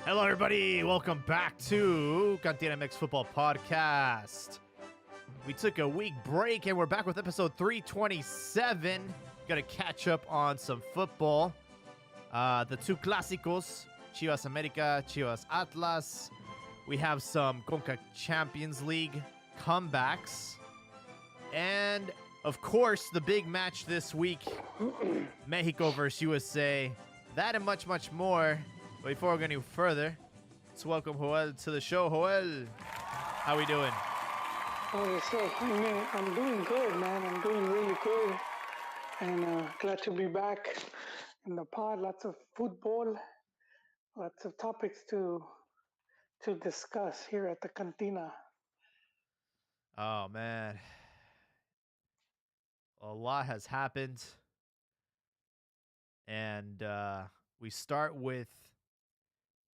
Hello, everybody. Welcome back to Cantina MX Football Podcast. We took a week break and we're back with episode 327. Gonna catch up on some football. The two clásicos, Chivas America, Chivas Atlas. We have some Conca Champions League comebacks. And, of course, the big match this week, Mexico versus USA. That and much, much more. But before we go any further, let's welcome Joel to the show. Joel, how we doing? Oh, so I'm doing good, man. I'm doing really good, and glad to be back in the pod. Lots of football, lots of topics to discuss here at the Cantina. Oh, man. A lot has happened. And we start with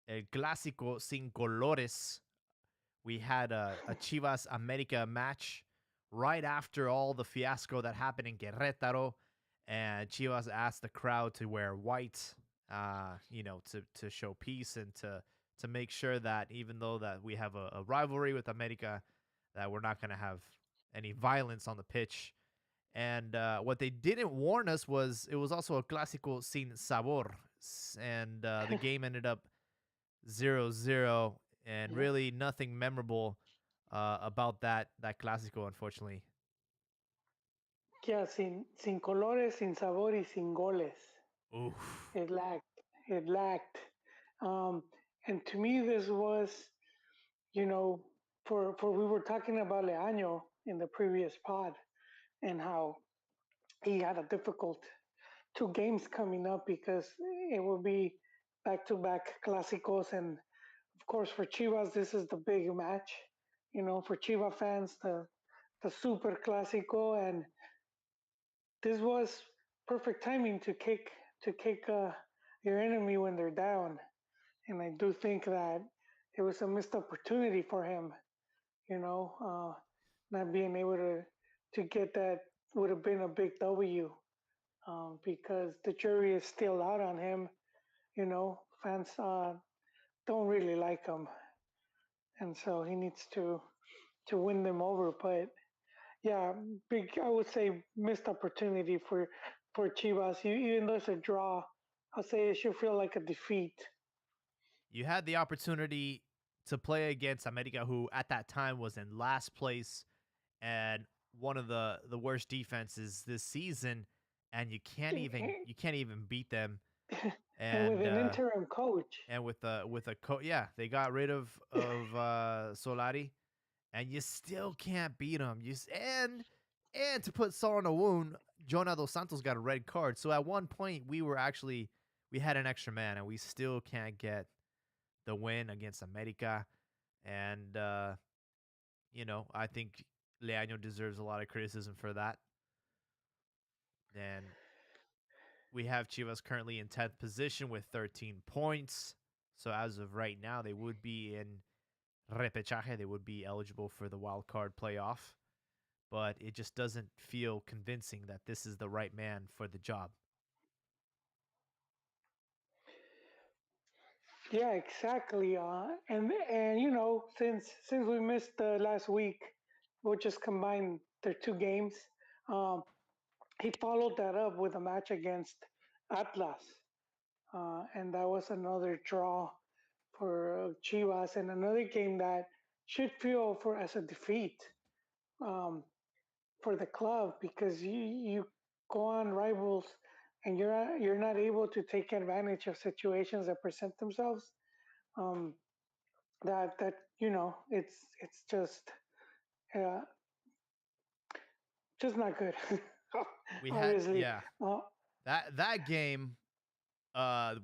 El Clásico Sin Colores. We had a Chivas America match right after all the fiasco that happened in Querétaro. And Chivas asked the crowd to wear white, to show peace and to make sure that even though that we have a rivalry with America, that we're not going to have any violence on the pitch. And what they didn't warn us was it was also a Clásico Sin Sabor. And the game ended up 0-0, and really nothing memorable about that Clásico, unfortunately. Yeah, sin colores, sin sabor, y sin goles. Oof. It lacked. It lacked. And to me, this was, for we were talking about Leaño in the previous pod, and how he had a difficult two games coming up because it will be back-to-back clásicos, and of course for Chivas this is the big match. For Chiva fans, the super clásico, and this was perfect timing to kick your enemy when they're down. And I do think that it was a missed opportunity for him. Not being able to get that would have been a big W, because the jury is still out on him. Fans don't really like him, and so he needs to win them over. But yeah, big, I would say, missed opportunity for Chivas. Even though it's a draw, I'll say it should feel like a defeat. You had the opportunity to play against America, who at that time was in last place and one of the worst defenses this season, and you can't even beat them. And with And an interim coach. yeah, they got rid of Solari, and you still can't beat them. And to put salt on the wound, Jonah Dos Santos got a red card. So at one point we had an extra man, and we still can't get the win against America. And I think Leaño deserves a lot of criticism for that. And we have Chivas currently in 10th position with 13 points. So as of right now, they would be in repechaje. They would be eligible for the wild card playoff. But it just doesn't feel convincing that this is the right man for the job. Yeah, exactly. And since we missed the last week, we'll just combine their two games. Um, he followed that up with a match against Atlas, and that was another draw for Chivas, and another game that should feel for as a defeat, um, for the club, because you go on rivals and you're not able to take advantage of situations that present themselves. Um, that it's uh, just not good. We had Obviously, yeah. That game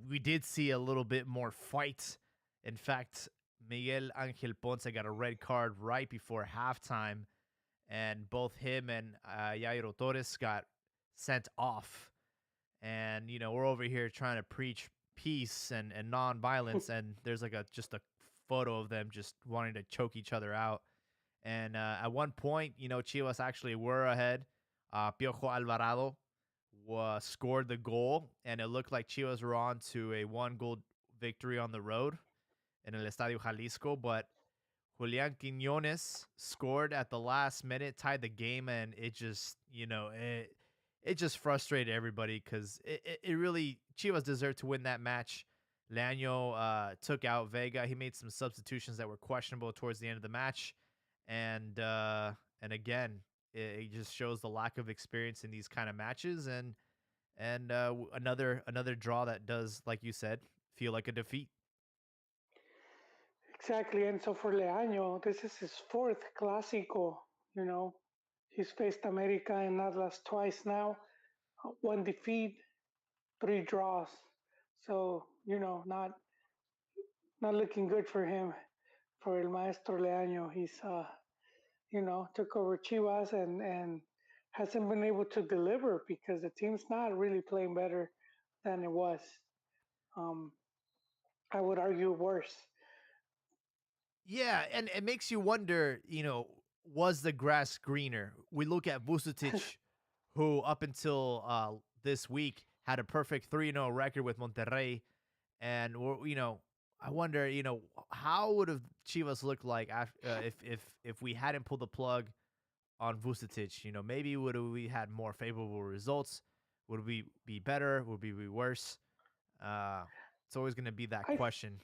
we did see a little bit more fight. In fact, Miguel Angel Ponce got a red card right before halftime, and both him and Yairo Torres got sent off. And we're over here trying to preach peace and non-violence, and there's like just a photo of them just wanting to choke each other out. And at one point, Chivas actually were ahead. Piojo Alvarado scored the goal, and it looked like Chivas were on to a 1-goal victory on the road. in El Estadio Jalisco, but Julian Quinones scored at the last minute, tied the game, and it just, it just frustrated everybody because it really Chivas deserved to win that match. Leaño took out Vega. He made some substitutions that were questionable towards the end of the match, and again, it just shows the lack of experience in these kind of matches, and another draw that does, like you said, feel like a defeat. Exactly. And so for Leaño, this is his fourth Clásico. You know, he's faced America and Atlas twice now, one defeat, three draws. So not looking good for him, for El Maestro Leaño. He's took over Chivas and hasn't been able to deliver because the team's not really playing better than it was. Um, I would argue worse. Yeah, and it makes you wonder, was the grass greener? We look at Vucetic, who up until this week had a perfect 3-0 record with Monterrey, and I wonder, how would have Chivas looked like if we hadn't pulled the plug on Vucetic? Maybe would we had more favorable results? Would we be better? Would we be worse? Uh, it's always going to be that I question.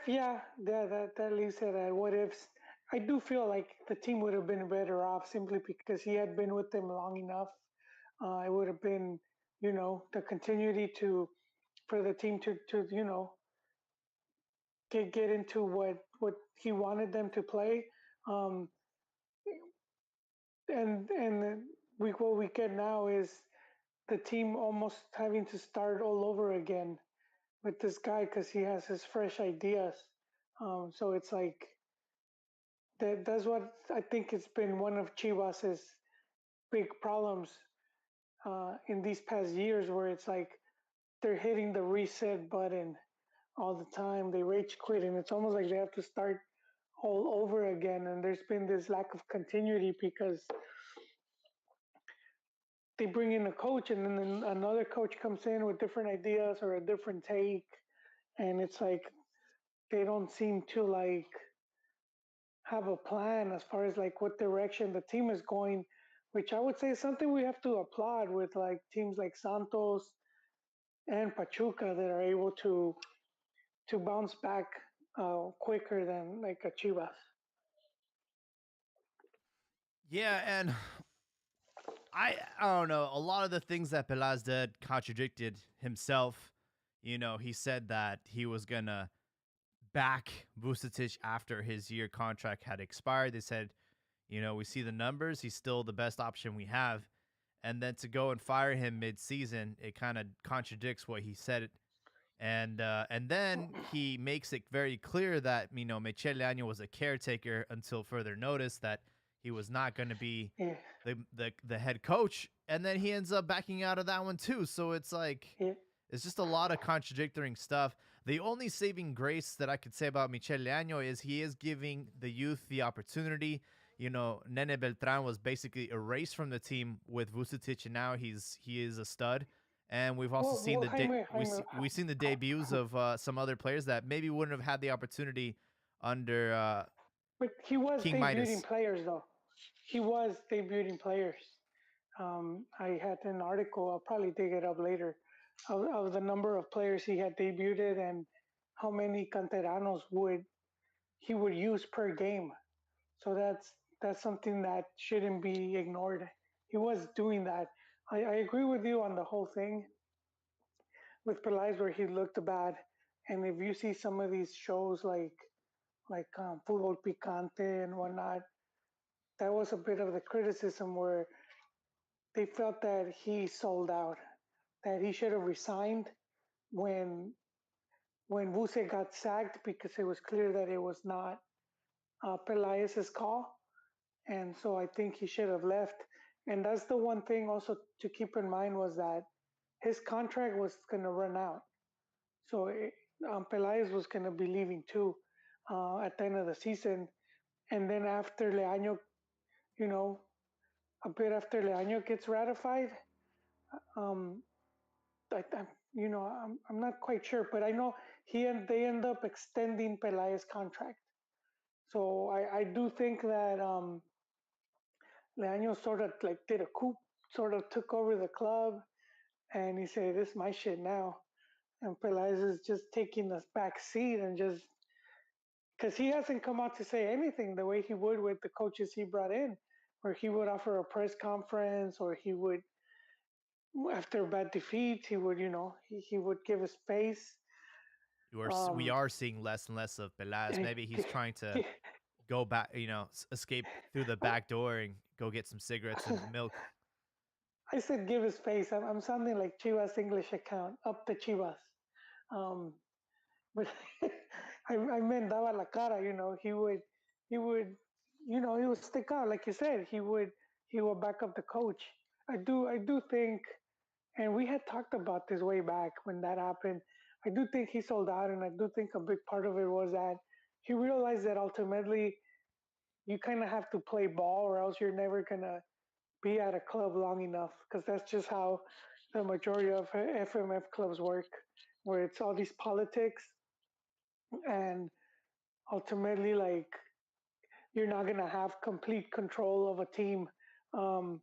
yeah, that leaves it at what ifs. I do feel like the team would have been better off simply because he had been with them long enough. It would have been, the continuity to for the team to get into what he wanted them to play. Um, and we what we get now is the team almost having to start all over again with this guy because he has his fresh ideas. So it's like that's what I think has been one of Chivas's big problems in these past years, where it's like they're hitting the reset button all the time. They rage quit, and it's almost like they have to start all over again. And there's been this lack of continuity because they bring in a coach, and then another coach comes in with different ideas or a different take, and it's like they don't seem to like have a plan as far as like what direction the team is going, which I would say is something we have to applaud with like teams like Santos and Pachuca that are able to bounce back quicker than like a Chivas. Yeah, and I don't know. A lot of the things that Pelaz did contradicted himself. He said that he was gonna back Vucetic after his year contract had expired. They said, we see the numbers. He's still the best option we have. And then to go and fire him mid-season, it kind of contradicts what he said. And then he makes it very clear that Michel Leaño was a caretaker until further notice, that he was not going to be Yeah, the head coach, and then he ends up backing out of that one too. So it's like yeah. it's just a lot of contradicting stuff. The only saving grace that I could say about Michel Leaño is he is giving the youth the opportunity. Nene Beltran was basically erased from the team with Vucetic, and now he is a stud. And we've also seen Well, Jaime, Jaime, we've seen the debuts of some other players that maybe wouldn't have had the opportunity under but he was King debuting Midas. players though. He was debuting players. I had an article. I'll probably dig it up later of the number of players he had debuted and how many canteranos would he would use per game. So that's something that shouldn't be ignored. He was doing that. I agree with you on the whole thing with Pelais where he looked bad. And if you see some of these shows like Fútbol Picante and whatnot, that was a bit of the criticism where they felt that he sold out, that he should have resigned when when Buse got sacked because it was clear that it was not Pelaez's call, and so I think he should have left. And that's the one thing also to keep in mind was that his contract was going to run out, so Pelaez was going to be leaving too at the end of the season, and then after Leaño, you know, a bit after Leaño gets ratified, um, I'm not quite sure, but I know they end up extending Pelaya's contract. So I do think that Leaño sort of like did a coup, sort of took over the club, and he said, "This is my shit now." And Peláez is just taking the back seat and just because he hasn't come out to say anything the way he would with the coaches he brought in, where he would offer a press conference or he would, after bad defeats, he would, he would give a space. We Um, are seeing less and less of Pelas. and Maybe he's he, trying to he, go back, escape through the back door and go get some cigarettes and milk. I said give his face. I'm sounding like Chivas English account, up the Chivas. Um, but I meant daba la cara, he would, he would stick out. Like you said, he would back up the coach. I do think, and we had talked about this way back when that happened. I do think he sold out, and I do think a big part of it was that he realized that ultimately you kind of have to play ball, or else you're never gonna be at a club long enough, because that's just how the majority of FMF clubs work, where it's all these politics, and ultimately, like, you're not gonna have complete control of a team. Um,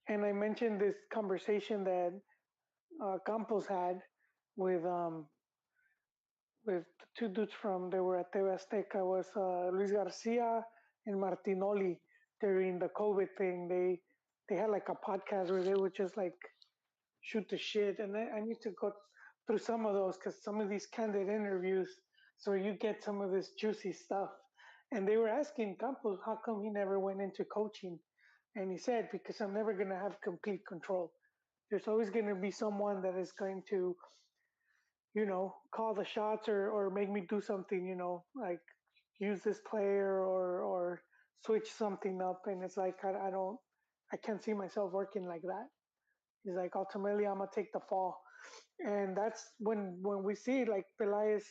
and I mentioned this conversation that Campos had with um, with the two dudes from they were at TV Azteca, was Luis Garcia and Martinoli during the COVID thing. They had like a podcast where they would just like shoot the shit, and I need to go through some of those because some of these candid interviews, so you get some of this juicy stuff. And they were asking Campos how come he never went into coaching, and he said because I'm never gonna have complete control. There's always gonna be someone that is going to call the shots or make me do something, like use this player or switch something up. And it's like, I can't see myself working like that. He's like, ultimately, I'm going to take the fall. And that's when we see like Pelaez,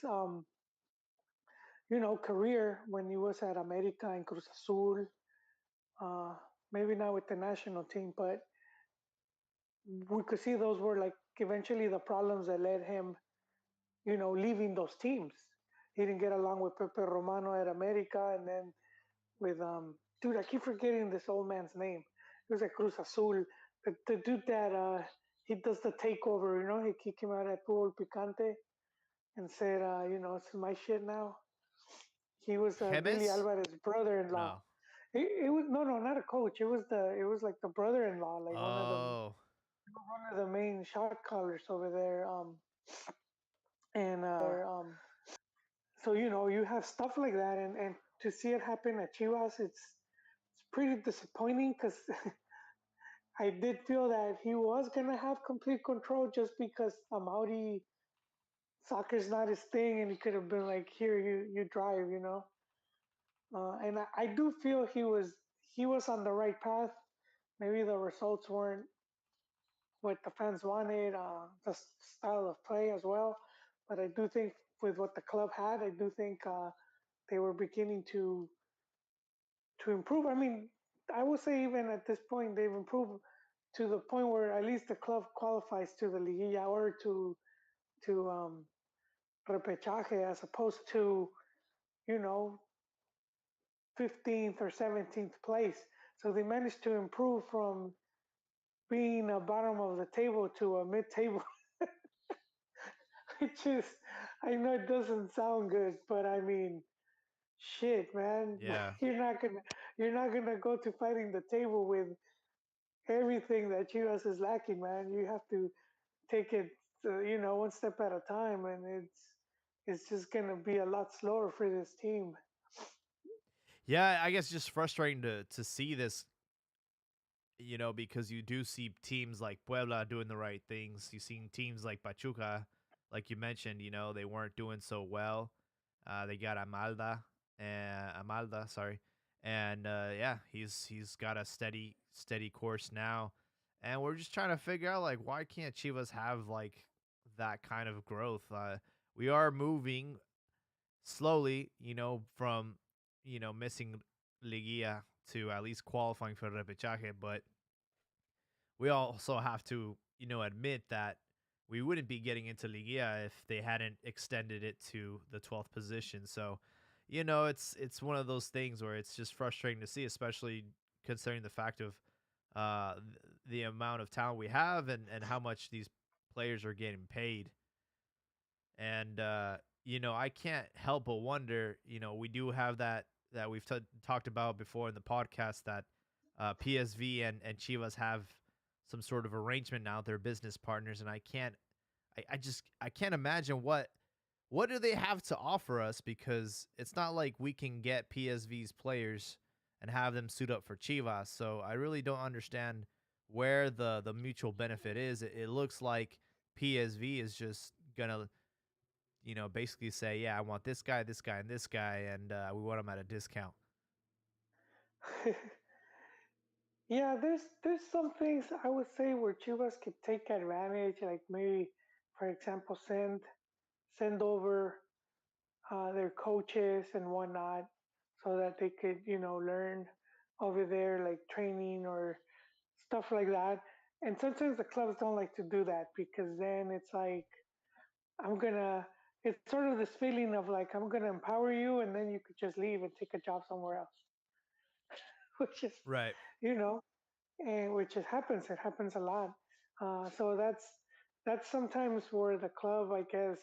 career when he was at America and Cruz Azul, uh, maybe not with the national team, but we could see those were like eventually the problems that led him leaving those teams. He didn't get along with Pepe Romano at America, and then with dude, I keep forgetting this old man's name. He was at Cruz Azul. The dude that he does the takeover. He came out at Fútbol Picante and said, it's my shit now. He was Billy Chemes? Alvarez's brother-in-law. No. It was no, not a coach. It was like the brother-in-law, like Oh, one of the main shot callers over there. And so you have stuff like that, and to see it happen at Chivas, it's pretty disappointing because I did feel that he was gonna have complete control just because Amauri soccer's not his thing, and he could have been like, here you drive. And I do feel he was on the right path. Maybe the results weren't what the fans wanted, the style of play as well, but I do think with what the club had, I do think they were beginning to improve. I mean, I would say even at this point they've improved to the point where at least the club qualifies to the Liguilla or to repechaje as opposed to you know 15th or 17th place. So they managed to improve from being a bottom of the table to a mid-table, which is, I know it doesn't sound good, but I mean, shit, man, yeah. you're not gonna go to fighting the table with everything that US is lacking, man. You have to take it, one step at a time, and it's just gonna be a lot slower for this team. Yeah, I guess just frustrating to see this, because you do see teams like Puebla doing the right things. You've seen teams like Pachuca, like you mentioned, they weren't doing so well. They got Amalda, sorry, and yeah, he's got a steady course now, and we're just trying to figure out like why can't Chivas have like that kind of growth? We are moving slowly, from missing Liguilla to at least qualifying for repechaje, but we also have to, admit that we wouldn't be getting into Liga if they hadn't extended it to the 12th position. So, it's one of those things where it's just frustrating to see, especially considering the fact of the amount of talent we have and how much these players are getting paid. And I can't help but wonder, we do have that we've talked about before in the podcast that PSV and Chivas have some sort of arrangement now. They're business partners, and I can't imagine what do they have to offer us, because it's not like we can get PSV's players and have them suit up for Chivas. So I really don't understand where the mutual benefit is. It looks like PSV is just gonna basically say, yeah, I want this guy, and this guy, and we want them at a discount. Yeah, there's some things I would say where Chivas could take advantage, like maybe, for example, send over their coaches and whatnot, so that they could learn over there, like training or stuff like that. And sometimes the clubs don't like to do that, because then it's like I'm gonna. It's sort of this feeling of like I'm gonna empower you, and then you could just leave and take a job somewhere else, which is Right. you know and which it happens. It happens a lot. So that's sometimes where the club, I guess,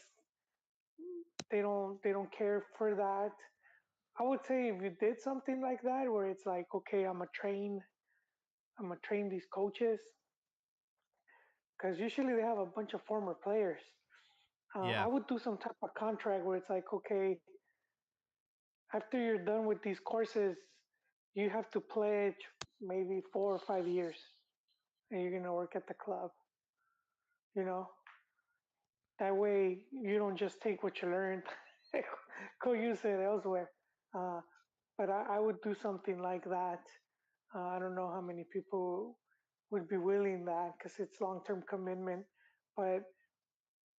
they don't care for that. I would say if you did something like that, where it's like, okay, I'm gonna train these coaches, because usually they have a bunch of former players. I Yeah. would do some type of contract where it's like, okay, after you're done with these courses, you have to pledge maybe 4 or 5 years, and you're gonna work at the club. You know, That way, you don't just take what you learned, go use it elsewhere. Uh, but I would do something like that. I don't know how many people would be willing that, because it's long-term commitment. But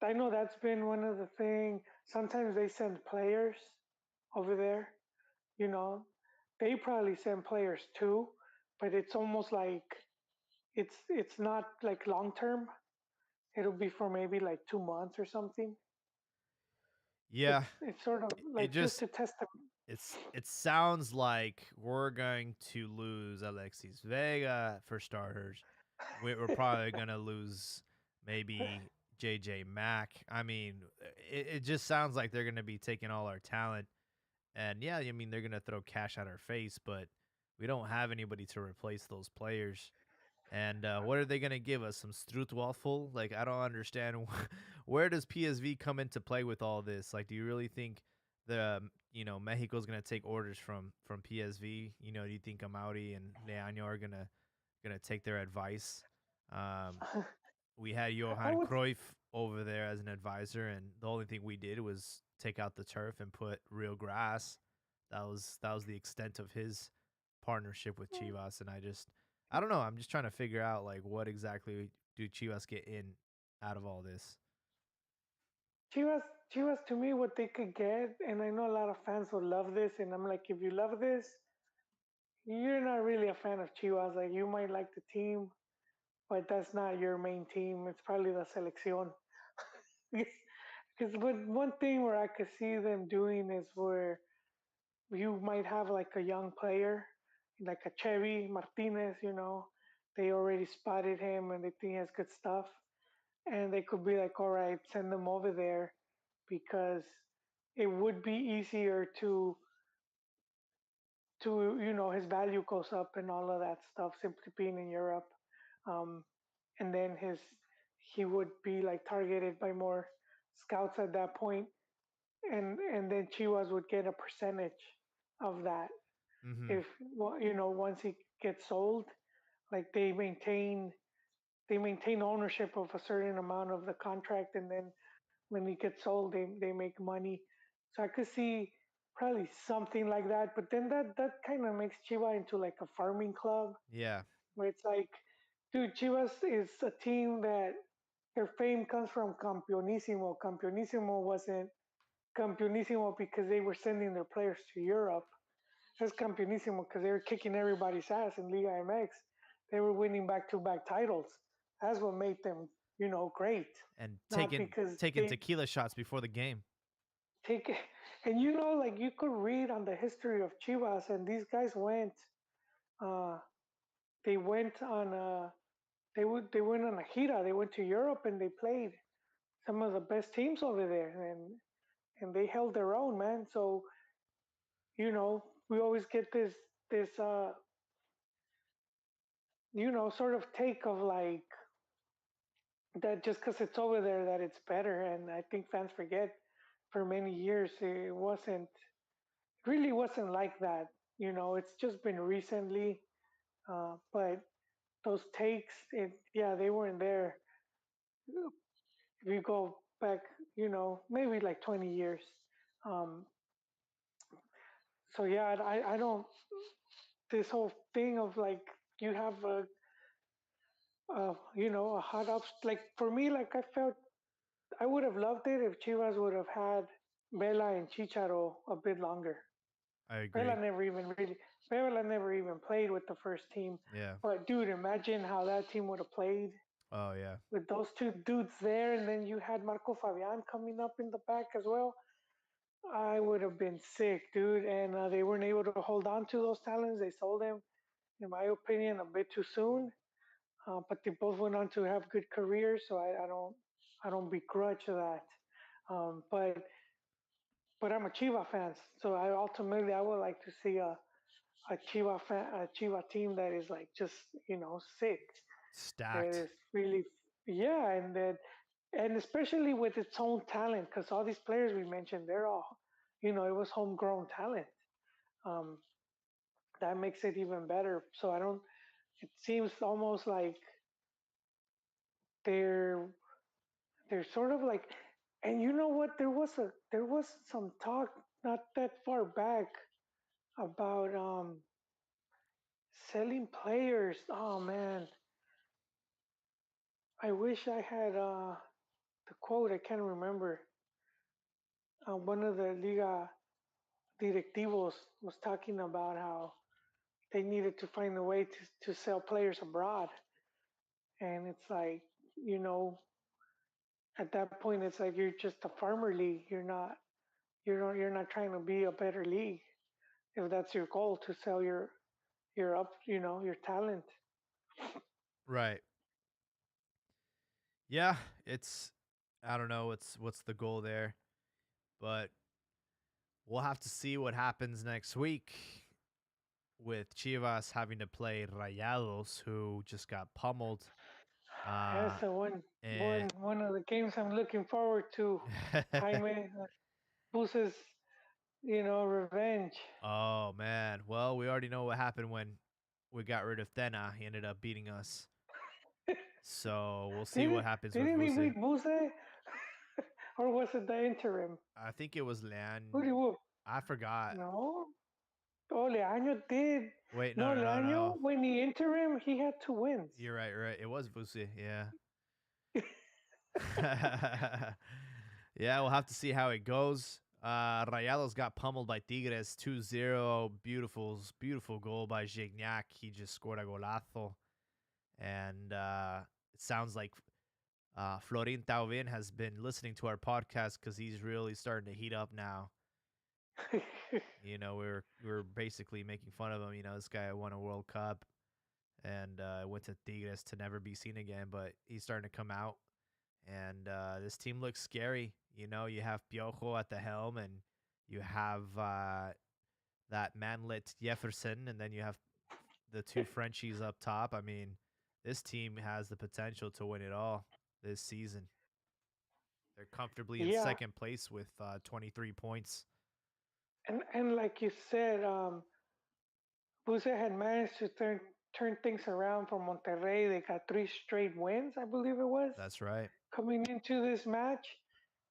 I know that's been one of the things. Sometimes they send players over there. You know, they probably send players too, but it's almost like it's not like long-term. It'll be for maybe like 2 months or something. Yeah. It's sort of It like just just to test them. it sounds like we're going to lose Alexis Vega for starters. We're probably gonna lose maybe JJ Mack. I mean, it just sounds like they're gonna be taking all our talent. And yeah, I mean, they're gonna throw cash at our face, but we don't have anybody to replace those players. And what are they gonna give us? Some Strutwaffle? Like, I don't understand. Where does PSV come into play with all this? Like, do you really think Mexico's gonna take orders from PSV? Do you think Amauri and Leaño are gonna take their advice? Um, we had I Johan would, Cruyff over there as an advisor, and the only thing we did was take out the turf and put real grass. That was the extent of his partnership with Chivas, and I don't know. I'm just trying to figure out like what exactly do Chivas get in out of all this. Chivas, Chivas to me, what they could get, and I know a lot of fans will love this, and I'm like, if you love this, you're not really a fan of Chivas. Like, you might like the team, but that's not your main team. It's probably the selección. Because one thing where I could see them doing is where you might have like a young player, like a Chevy Martinez. They already spotted him and they think he has good stuff, and they could be like, all right, send them over there, because it would be easier to his value goes up and all of that stuff, simply being in Europe. um, and then he would be like targeted by more scouts at that point, and then Chivas would get a percentage of that. Mm-hmm. If once he gets sold, like they maintain ownership of a certain amount of the contract, and then when he gets sold, they make money. So I could see probably something like that. But then that kind of makes Chiva into like a farming club, Yeah. where it's like, dude, Chivas is a team that their fame comes from Campeonísimo. Campeonísimo wasn't Campeonísimo because they were sending their players to Europe. It's Campeonísimo because they were kicking everybody's ass in Liga MX. They were winning back-to-back titles. That's what made them, great. and Not taking because taking they tequila shots before the game. take it, and like you could read on the history of Chivas, and these guys uh, they went on they went on a gira. They went to Europe and they played some of the best teams over there, and they held their own, man. So we always get this sort of take of like that just because it's over there that it's better, and I think fans forget for many years really wasn't like that. It's just been recently, but those takes, yeah, they weren't there. If you go back, maybe like 20 years. Um, so yeah, I don't this whole thing of like you have a hot ups like for me, like I felt I would have loved it if Chivas would have had Vela and Chicharo a bit longer. I Vela agree. never even really Vela never even played with the first team. Yeah. But dude, imagine how that team would have played Oh yeah. with those two dudes there, and then you had Marco Fabian coming up in the back as well. I would have been sick, dude. And they weren't able to hold on to those talents. They sold them, in my opinion, a bit too soon. But they both went on to have good careers, so I don't begrudge that. But I'm a Chiva fan, so I would like to see a Chiva team that is like just sick. That Stacked. is really, yeah, and especially with its own talent, because all these players we mentioned, they're all, it was homegrown talent. Um, that makes it even better. So I don't. It seems almost like they're they're sort of like, and you know what? There was some talk not that far back about selling players. Oh man, I wish I had the quote. I can't remember. One of the Liga directivos was talking about how they needed to find a way to sell players abroad, and it's like, you know, at that point, it's like you're just a farmer league. You're not trying to be a better league if that's your goal to sell your talent. Right. Yeah. It's. I don't know what's the goal there, but we'll have to see what happens next week with Chivas having to play Rayados, who just got pummeled. That's Uh, the one and one one of the games I'm looking forward to. Jaime Buse's, revenge. oh man, well we already know what happened when we got rid of Tena. He ended up beating us. So we'll see what Didn't happens with didn't he Buse. beat Buse, or was it the interim? I think it was Who did Lean. he whoop? I forgot. No. Oh, Leaño did. Wait, no, No, no, no, no. Leaño, when he interim, he had 2 wins. You're right, you're right. It was Buse. Yeah. Yeah, we'll have to see how it goes. Rayados got pummeled by Tigres 2-0. Beautiful goal by Gignac. He just scored a golazo. And it sounds like Florin Tauvin has been listening to our podcast because he's really starting to heat up now. We were basically making fun of him. This guy won a World Cup and went to Tigres to never be seen again, but he's starting to come out. And this team looks scary. You have Piojo at the helm, and you have that manlet Jefferson, and then you have the two Frenchies up top. I mean, this team has the potential to win it all this season. They're comfortably in Yeah, second place with 23 points. and like you said, Buse had managed to turn things around for Monterrey. They got 3 straight wins, I believe it was, That's right. coming into this match,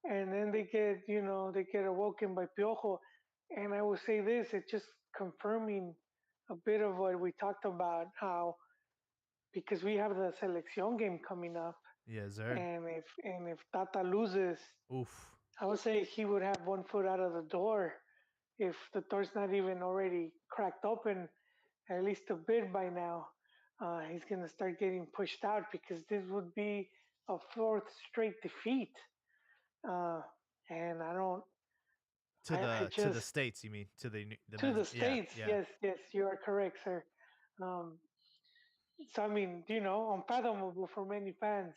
and then they get awoken by Piojo. And I will say this: it's just confirming a bit of what we talked about, how because we have the Selección game coming up, Yes, sir. and if Tata loses, Oof. I would say he would have one foot out of the door if the door's not even already cracked open at least a bit by now. He's going to start getting pushed out because this would be a fourth straight defeat. Uh, and I To the just states, you mean the to men's? the Yeah, states. yeah, Yes, yes, you are correct, sir. Um, so I mean, unfathomable for many fans.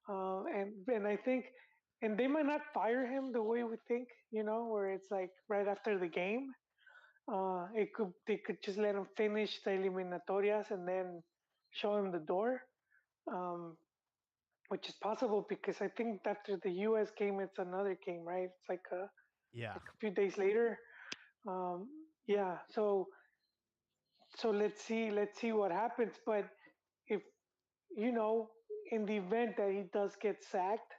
And I think, and they might not fire him the way we think, where it's like right after the game. They could just let him finish the eliminatorias and then show him the door, um, which is possible because I think after the U.S. game, it's another game, right? It's yeah. like a few days later. Um, yeah, so let's see what happens. But if you know, in the event that he does get sacked,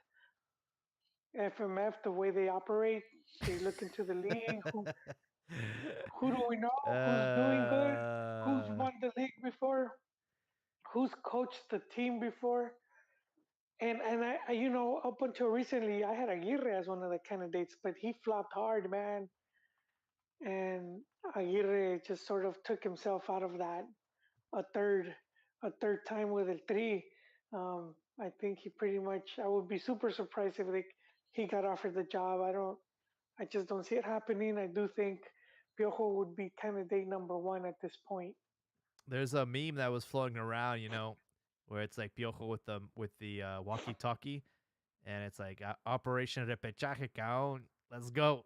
FMF, the way they operate, they look into the league. Who do we know? Who's doing good? Who's uh, won the league before? Who's coached the team before? And up until recently, I had Aguirre as one of the candidates, but he flopped hard, man. And Aguirre just sort of took himself out of that a third a third time with El Tri. I think he pretty much. I would be super surprised if he got offered the job. I just don't see it happening. I do think Piojo would be candidate number one at this point. there's a meme that was floating around, where it's like Piojo with the walkie-talkie, and it's like Operation Repechaje Caon. Let's go.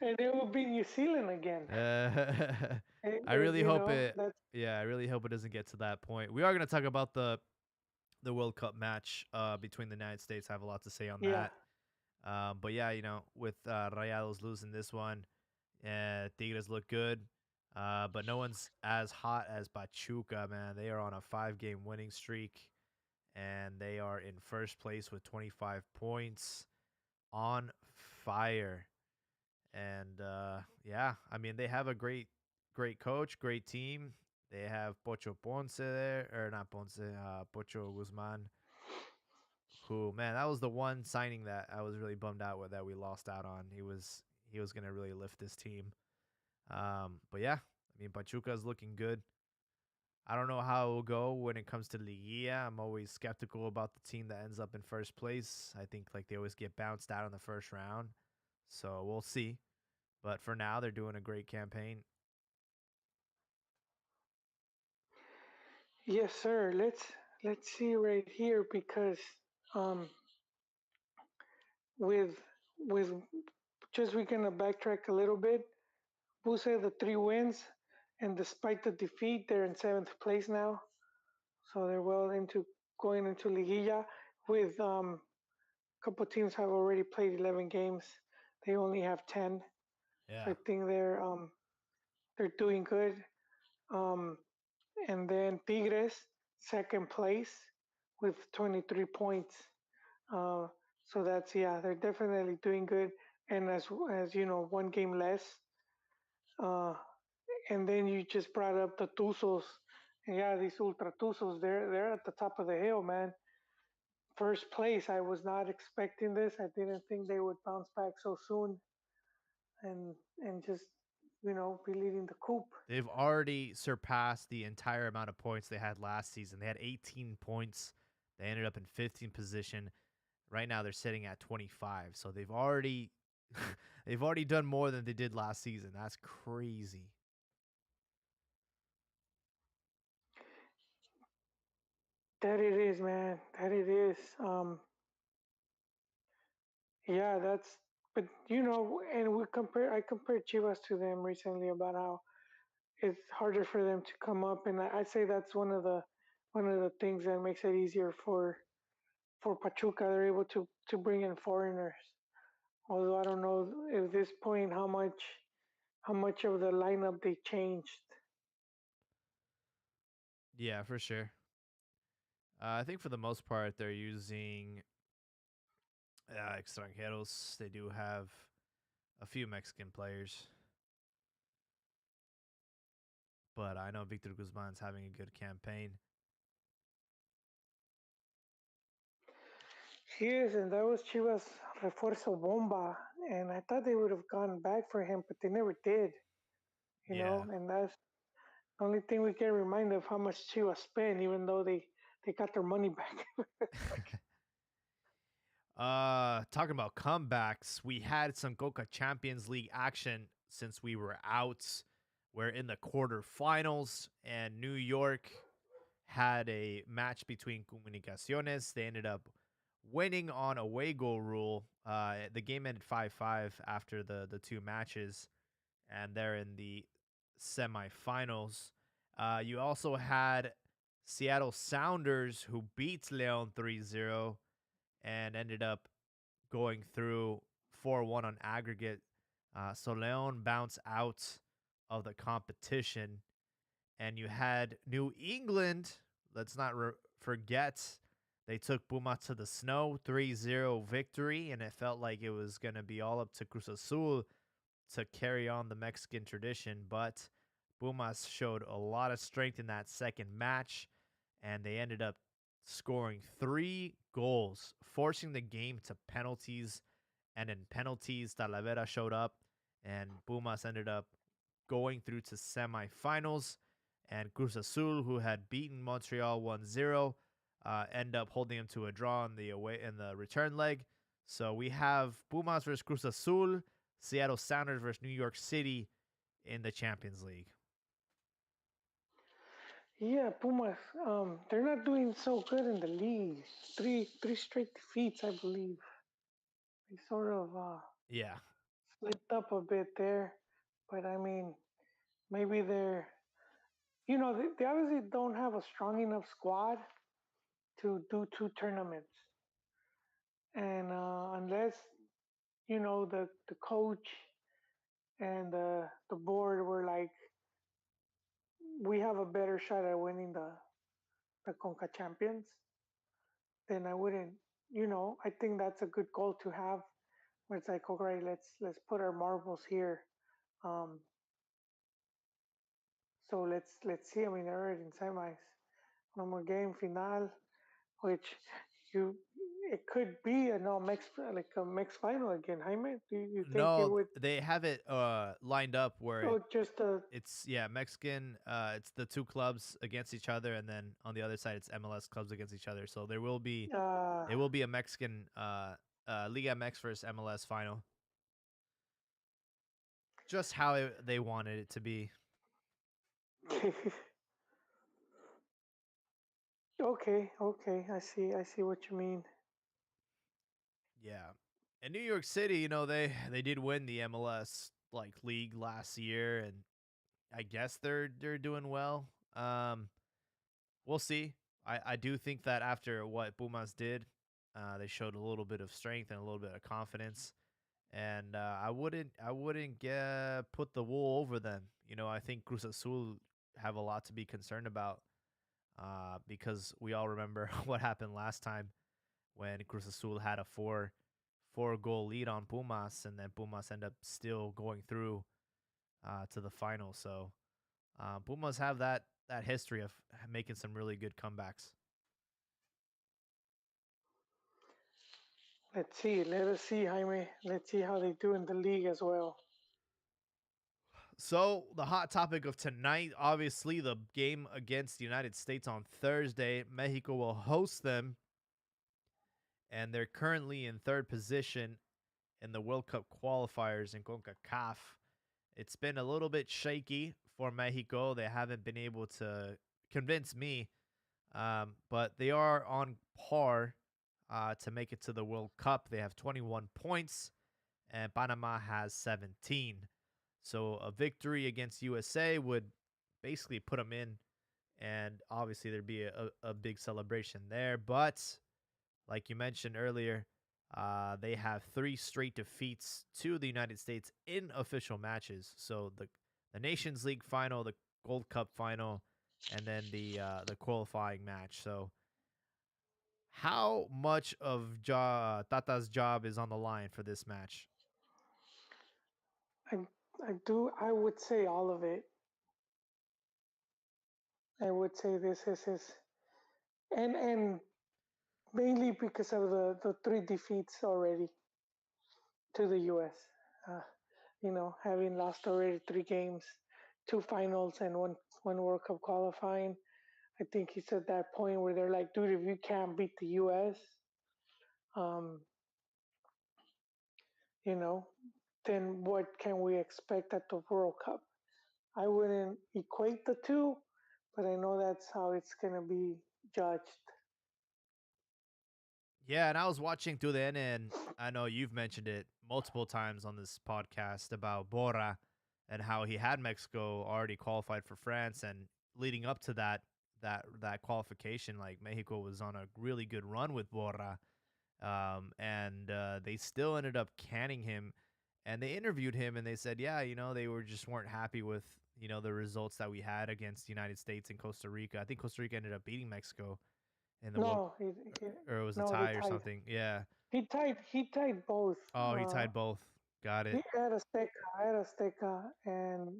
And it will be New Zealand again. uh, It, I it, really you hope know, it. that's Yeah, I really hope it doesn't get to that point. We are going to talk about the World Cup match between the United States. I have a lot to say on yeah. that. But yeah, with Rayados losing this one, Tigres look good. But no one's as hot as Pachuca, man. They are on a 5-game winning streak, and they are in first place with 25 points, on fire. And yeah, I mean, they have a great coach, great team. They have Pocho Ponce there, or not Ponce, Pocho Guzman, who, man, that was the one signing that I was really bummed out with that we lost out on. He was gonna really lift this team. But yeah, I mean, Pachuca's looking good. I don't know how it will go when it comes to Liguilla. I'm always skeptical about the team that ends up in first place. I think like they always get bounced out in the first round. So we'll see. But for now, they're doing a great campaign. Yes, sir. Let's see right here because um, with with just we're gonna backtrack a little bit. Buse the 3 wins, and despite the defeat, they're in seventh place now. So they're well into going into Liguilla. With a couple of teams have already played 11 games. They only have 10. So Yeah. I think they're doing good. Um, and then Tigres, second place with 23 points. Uh, so that's they're definitely doing good. And as you know, 1 game less. Uh, and then you just brought up the Tuzos. And yeah, these Ultra Tuzos, they're at the top of the hill, man. First place. I was not expecting this. I didn't think they would bounce back so soon, and just be leading the coop. They've already surpassed the entire amount of points they had last season. They had 18 points. They ended up in 15th position. Right now they're sitting at 25. So they've already they've already done more than they did last season. That's crazy. That it is, man. That it is. Yeah, but and I compared Chivas to them recently about how it's harder for them to come up, and I say that's one of the things that makes it easier for Pachuca. They're able to bring in foreigners. Although I don't know at this point how much of the lineup they changed. Yeah, for sure. I think for the most part they're using extranjeros. They do have a few Mexican players, but I know Victor Guzman's having a good campaign. He is, and that was Chivas refuerzo bomba, and I thought they would have gone back for him, but they never did. Yeah. And Only thing we can remind of how much Chivas spent, even though they got their money back. Talking about comebacks, we had some Coca Champions League action since we were out. We're in the quarterfinals, and New York had a match between Comunicaciones. They ended up winning on away goal rule. The game ended 5-5 after the two matches, and they're in the semifinals. You also had Seattle Sounders, who beat Leon 3-0 and ended up going through 4-1 on aggregate. So Leon bounced out of the competition. And you had New England. Let's not forget, they took Puma to the snow, 3-0 victory. And it felt like it was going to be all up to Cruz Azul to carry on the Mexican tradition. But Pumas showed a lot of strength in that second match. And they ended up scoring 3 goals, forcing the game to penalties. And in penalties, Talavera showed up, and Pumas ended up going through to semifinals. And Cruz Azul, who had beaten Montreal 1-0, end up holding them to a draw in the return leg. So we have Pumas versus Cruz Azul, Seattle Sounders versus New York City in the Champions League. Yeah, Pumas. They're not doing so good in the league. Three straight defeats, I believe. They sort of Yeah. slipped up a bit there, but I mean, maybe they're, they obviously don't have a strong enough squad to do 2 tournaments, and unless the coach and the board were like, we have a better shot at winning the Conca Champions, then I wouldn't. I think that's a good goal to have. Where it's like, okay, let's put our marbles here. Um, so let's see. I mean, they're already in semis. One more game, final, which you it could be a no Mex like a Mex final again. Jaime, do you think it No, would? they have it lined up where Oh, just it's Mexican. It's the two clubs against each other, and then on the other side, it's MLS clubs against each other. So uh, there will be a Mexican Liga MX versus MLS final, just how they wanted it to be. okay. I see what you mean. Yeah, and New York City, they did win the MLS like league last year, and I guess they're doing well. We'll see. I do think that after what Pumas did, they showed a little bit of strength and a little bit of confidence. And I wouldn't get put the wool over them. I think Cruz Azul have a lot to be concerned about, because we all remember what happened last time when Cruz Azul had a four goal lead on Pumas, and then Pumas end up still going through to the final. So Pumas have that history of making some really good comebacks. Let's see. Let us see, Jaime. Let's see how they do in the league as well. So the hot topic of tonight, obviously, the game against the United States on Thursday. Mexico will host them, and they're currently in third position in the World Cup qualifiers in CONCACAF. It's been a little bit shaky for Mexico. They haven't been able to convince me, but they are on par to make it to the World Cup. They have 21 points, and Panama has 17. So a victory against USA would basically put them in, and obviously there'd be a big celebration there. But like you mentioned earlier, they have 3 straight defeats to the United States in official matches. So the Nations League final, the Gold Cup final, and then the qualifying match. So how much of Tata's job is on the line for this match? I I do. I would say all of it. I would say this is his, and mainly because of the 3 defeats already to the U.S. Uh, having lost already 3 games, 2 finals, and when World Cup qualifying. I think he's at that point where they're like, dude, if you can't beat the U.S., um, you know, then what can we expect at the World Cup? I wouldn't equate the two, but I know that's how it's going to be judged. Yeah, and I was watching through the end, and I know you've mentioned it multiple times on this podcast about Bora and how he had Mexico already qualified for France, and leading up to that qualification, like Mexico was on a really good run with Bora, and they still ended up canning him. And they interviewed him, and they said, yeah, they were just weren't happy with the results that we had against the United States and Costa Rica. I think Costa Rica ended up beating Mexico in the World, No, he or it was a no, they tie or tied. something. Yeah. He tied both. Oh, he tied both. Got He it. had Azteca, and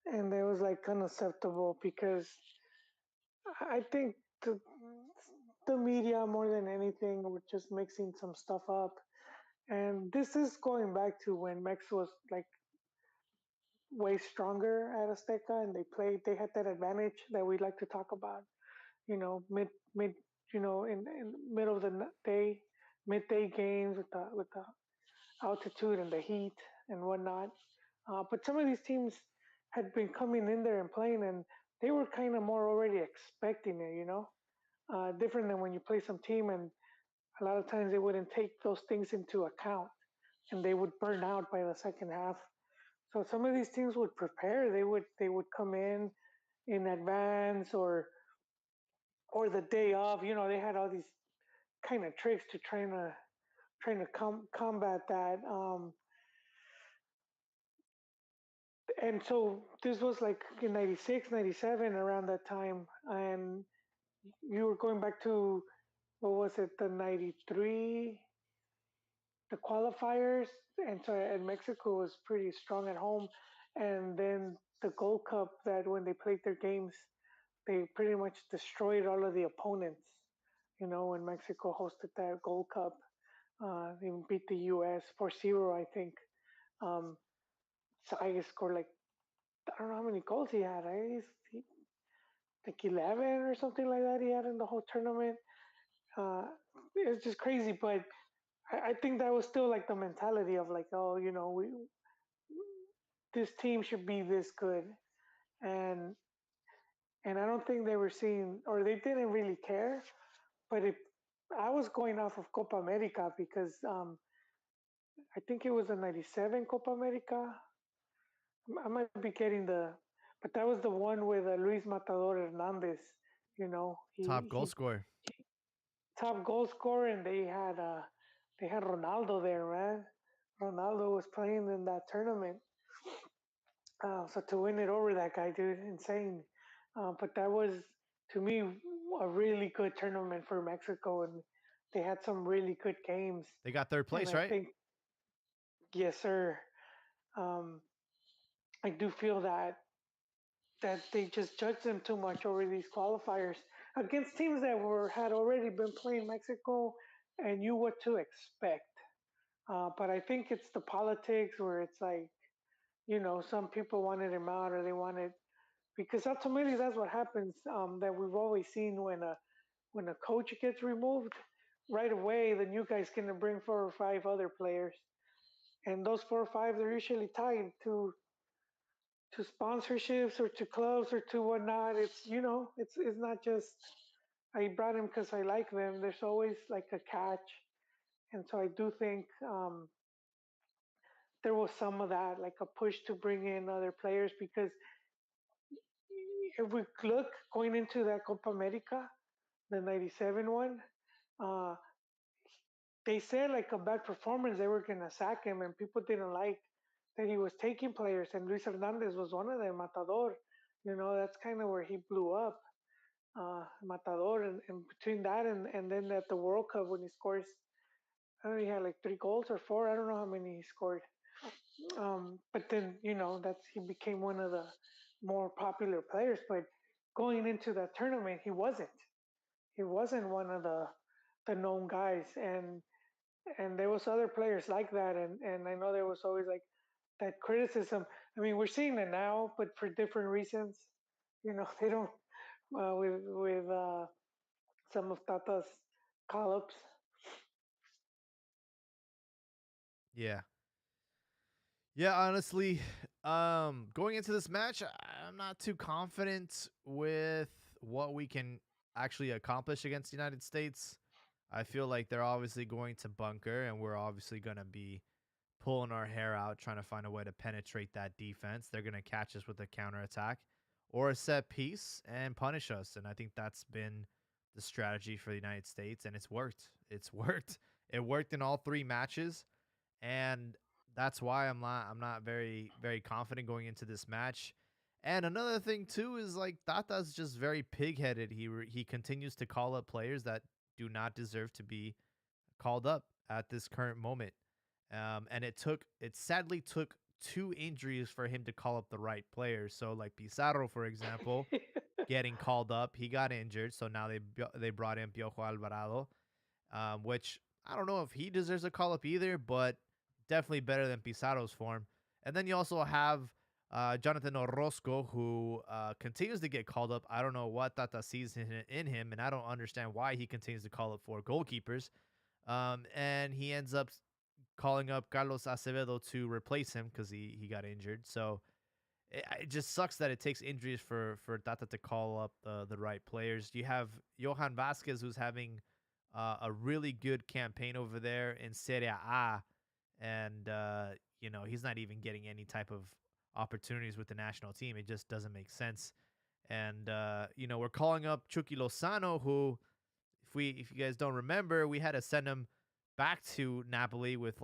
it was like unacceptable because I think the media more than anything were just mixing some stuff up. And this is going back to when Mex was like way stronger at Azteca, and they had that advantage that we like to talk about. Mid, in middle of the day, midday games with the altitude and the heat and whatnot. But some of these teams had been coming in there and playing, and they were kind of more already expecting it. Different than when you play some team, and a lot of times they wouldn't take those things into account, and they would burn out by the second half. So some of these teams would prepare. They would come in advance or the day of. They had all these kind of tricks to combat that. And so this was like in 96, 97, around that time. And you were going back to, what was it, the 93, the qualifiers. And Mexico was pretty strong at home. And then the Gold Cup, that when they played their games, they pretty much destroyed all of the opponents. When Mexico hosted that Gold Cup, they beat the U.S. 4-0, I think. Um, Saga scored like, I don't know how many goals he had. Like 11 or something like that he had in the whole tournament. Uh, it's just crazy, but I think that was still like the mentality of like, oh, this team should be this good, and and I don't think they were seeing, or they didn't really care. But I was going off of Copa America because I think it was the '97 Copa America. I might be getting but that was the one with Luis Matador Hernandez. Top goal He scorer. top goal scorer, and they had Ronaldo there, man. Ronaldo was playing in that tournament, so to win it over that guy, dude, insane. But that was, to me, a really good tournament for Mexico, and they had some really good games. They got third And place, I right? think, yes, sir. Um, I do feel that they just judged them too much over these qualifiers against teams that had already been playing Mexico and knew what to expect. But I think it's the politics where it's like, some people wanted him out, or they wanted, because ultimately that's what happens. That we've always seen when a coach gets removed, right away the new guy's gonna bring 4 or 5 other players, and those 4 or 5, they're usually tied to sponsorships or to clubs or to whatnot. It's not just I brought him because I like them. There's always like a catch, and so I do think there was some of that, like a push to bring in other players, because if we look going into that Copa America, the '97 one, uh, they said like a bad performance, they were gonna sack him, and people didn't like that he was taking players, and Luis Hernandez was one of them, Matador. That's kind of where he blew up, Matador, and between that and then at the World Cup when he scores, I don't know, he had like 3 goals or 4. I don't know how many he scored. But then that's he became one of the more popular players. But going into that tournament, he wasn't. He wasn't one of the known guys, and there was other players like that, and I know there was always like that criticism. I mean, we're seeing it now, but for different reasons. You know, they don't with some of Tata's call-ups. Yeah. Yeah, honestly, going into this match, I'm not too confident with what we can actually accomplish against the United States. I feel like they're obviously going to bunker, and we're obviously going to be pulling our hair out trying to find a way to penetrate that defense. They're going to catch us with a counterattack or a set piece and punish us. And I think that's been the strategy for the United States, and it's worked. It's worked. It worked in all three matches, and that's why I'm not very confident going into this match. And another thing too is like Tata's just very pig-headed. He continues to call up players that do not deserve to be called up at this current moment. And it sadly took two injuries for him to call up the right players. So like Pizarro, for example, getting called up, he got injured, so now they brought in Piojo Alvarado, which I don't know if he deserves a call up either, but definitely better than Pizarro's form. And then you also have Jonathan Orozco, who continues to get called up. I don't know what Tata sees in him, and I don't understand why he continues to call up for goalkeepers. And he ends up calling up Carlos Acevedo to replace him because he got injured. So it just sucks that it takes injuries for Tata to call up the right players. You have Johan Vasquez, who's having a really good campaign over there in Serie A, and he's not even getting any type of opportunities with the national team. It just doesn't make sense. And we're calling up Chucky Lozano, who if you guys don't remember, we had to send him back to Napoli with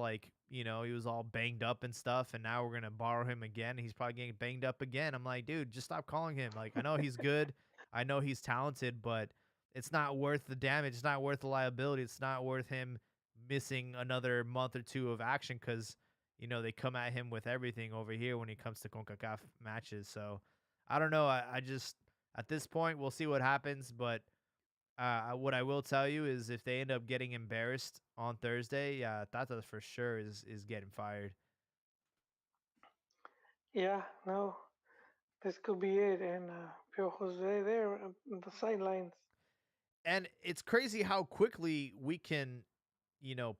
he was all banged up and stuff, and now we're gonna borrow him again. He's probably getting banged up again. I'm like, dude, just stop calling him. Like, I know he's good, I know he's talented, but it's not worth the damage. It's not worth the liability. It's not worth him missing another month or two of action because they come at him with everything over here when it comes to CONCACAF matches. So I don't know. I just at this point we'll see what happens, but what I will tell you is if they end up getting embarrassed on Thursday, Tata for sure is getting fired. Yeah, no, this could be it. And Piojo's right there on the sidelines. And it's crazy how quickly we can,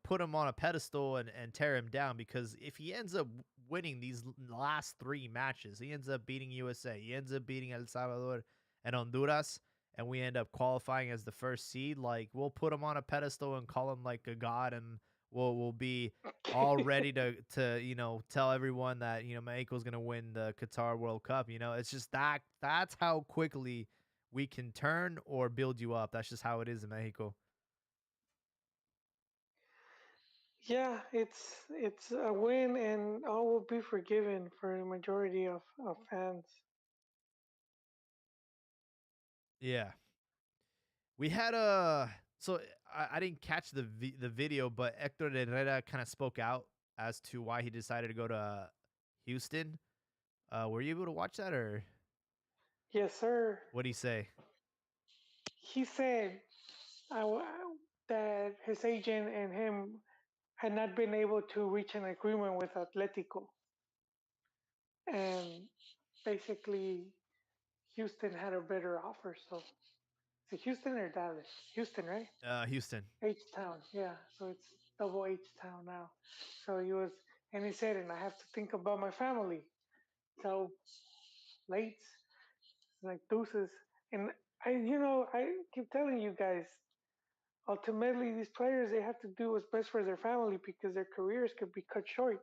put him on a pedestal and tear him down because if he ends up winning these last three matches, he ends up beating USA, he ends up beating El Salvador and Honduras, and we end up qualifying as the first seed, like we'll put him on a pedestal and call him like a god, and we'll be all ready to tell everyone that Mexico's gonna win the Qatar World Cup. It's just that's how quickly we can turn or build you up. That's just how it is in Mexico. Yeah, it's a win, and all will be forgiven for the majority of fans. Yeah. We had a so I didn't catch the video, but Hector Herrera kind of spoke out as to why he decided to go to Houston. Were you able to watch that, or Yes, sir. what did he say? He said I w- that his agent and him had not been able to reach an agreement with Atletico, and basically Houston had a better offer. So, is it Houston or Dallas? Houston, right? Houston. H Town, yeah. So it's double H Town now. So he was, and he said, and I have to think about my family. So late, like deuces, and I keep telling you guys, ultimately these players they have to do what's best for their family because their careers could be cut short.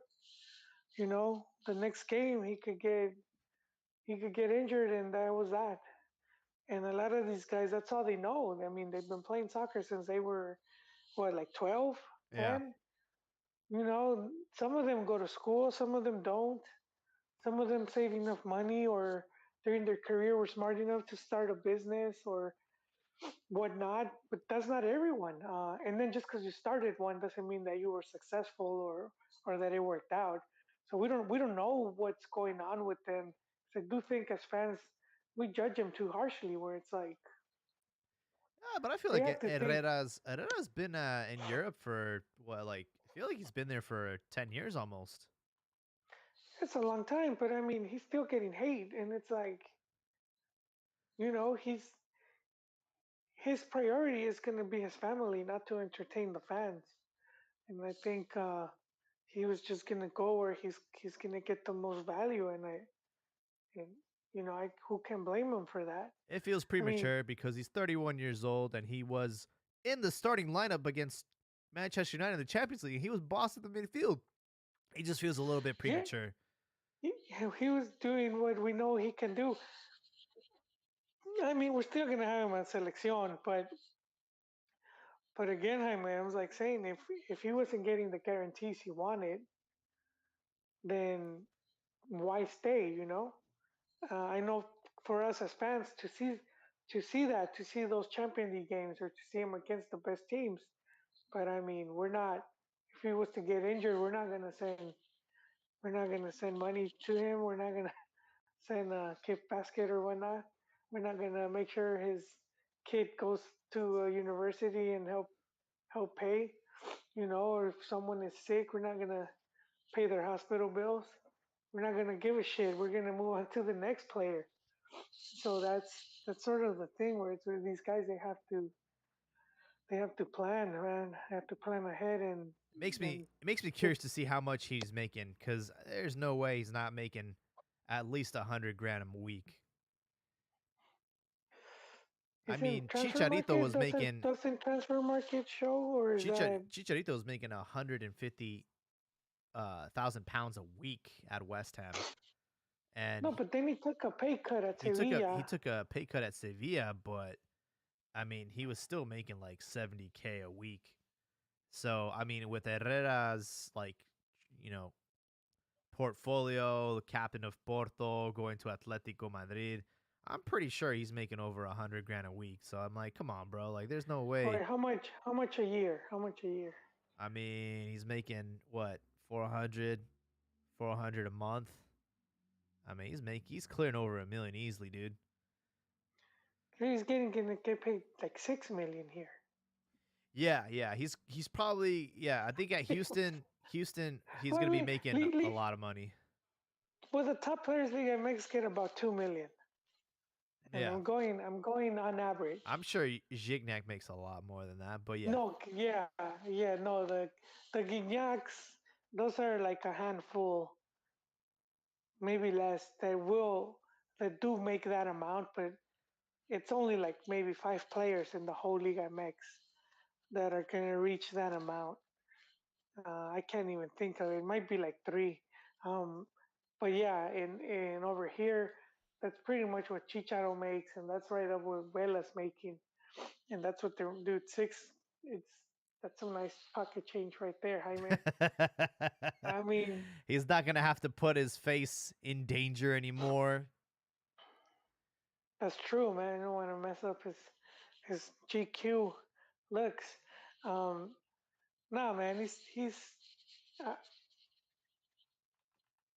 The next game he could get injured, and that was that. And a lot of these guys, that's all they know. I mean, they've been playing soccer since they were what, like 12, Yeah. 10. Some of them go to school, some of them don't. Some of them save enough money or during their career were smart enough to start a business or whatnot, but that's not everyone. And then just because you started one doesn't mean that you were successful or that it worked out. So we don't know what's going on with them. So I do think as fans we judge them too harshly, where it's like Yeah, but I feel they like have to think. Herrera's been in Europe for what, like I feel like he's been there for 10 years almost. it's a long time, but I mean, he's still getting hate, and it's like, his priority is going to be his family, not to entertain the fans. And I think he was just going to go where he's going to get the most value, and who can blame him for that? It feels I mean, premature because he's 31 years old and he was in the starting lineup against Manchester United in the Champions League. He was boss of the midfield. He just feels a little bit yeah, premature. he, he was doing what we know he can do. I mean, we're still going to have him on selección, but again, Jaime, I was like saying, if he wasn't getting the guarantees he wanted, then why stay? I know for us as fans to see those Champions League games or to see him against the best teams. But I mean, we're not. If he was to get injured, we're not gonna send money to him. We're not gonna send a gift basket or whatnot. We're not gonna make sure his kid goes to a university and help pay. Or if someone is sick, we're not gonna pay their hospital bills. We're not gonna give a shit. We're gonna move on to the next player. So that's sort of the thing where it's with these guys they have to plan, man. They have to plan ahead and It makes me get. curious to see how much he's making because there's no way he's not making at least 100 grand a week. I Isn't mean, transfer market doesn't transfer market show, or is that? Chicharito was making 150,000 pounds a week at West Ham, and No, but then he took a pay cut at he Sevilla. took a pay cut at Sevilla, but I mean, he was still making like 70K a week. So, I mean, with Herrera's like, you know, portfolio, captain of Porto, going to Atletico Madrid, I'm pretty sure he's making over 100 grand a week. So I'm like, come on, bro. Like, there's no All way. right, how much? How much a year? How much a year? I mean, he's making what, 400, 400 a month. I mean, he's clearing over a million easily, dude. He's gonna get paid like 6 million here. Yeah. He's probably, yeah. I think at Houston, he's Well, I gonna be mean, making a lot of money. well, the top players league at Mex get about 2 million, and Yeah, I'm going on average. I'm sure Gignac makes a lot more than that, but yeah. No, yeah, no, the Guignacs, those are like a handful, maybe less, that do make that amount, but it's only like maybe 5 players in the whole Liga MX that are gonna reach that amount. I can't even think of it. It might be like three. Um, but yeah, in over here, that's pretty much what Chicharo makes, and that's right up with Velas making, and that's what they're dude 6. It's That's some nice pocket change right there, Jaime. I mean, He's not gonna have to put his face in danger anymore. that's true, man. I don't want to mess up his GQ looks. Um, nah, man, he's. Uh,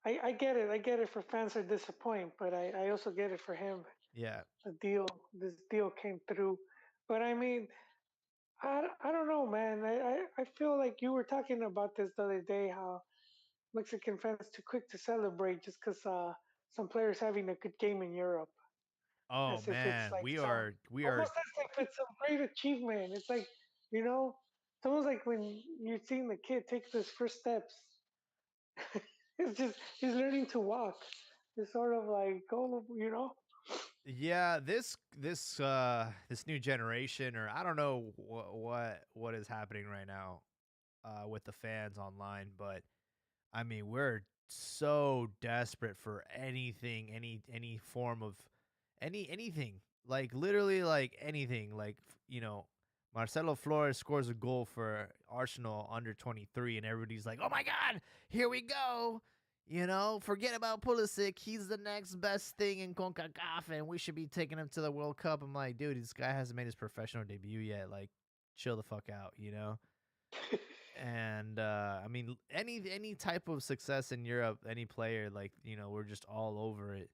I get it. I get it for fans are disappointed, but I also get it for him. Yeah. This deal came through, but I mean, I don't know, man. I feel like you were talking about this the other day, how Mexican fans too quick to celebrate just because some players having a good game in Europe, Oh as if it's man, like we are almost as if it's some great achievement. It's like, you know, it's almost like when you're seeing the kid take his first steps. It's just he's learning to walk. It's sort of like, oh. yeah, this new generation, or I don't know what is happening right now with the fans online, but I mean, we're so desperate for anything, any form of anything. Like literally like anything. Like, Marcelo Flores scores a goal for Arsenal under 23 and everybody's like, "Oh my god, here we go." Forget about Pulisic. He's the next best thing in CONCACAF and we should be taking him to the World Cup. I'm like, dude, this guy hasn't made his professional debut yet. Like, chill the fuck out. And I mean, any type of success in Europe, any player, like, we're just all over it.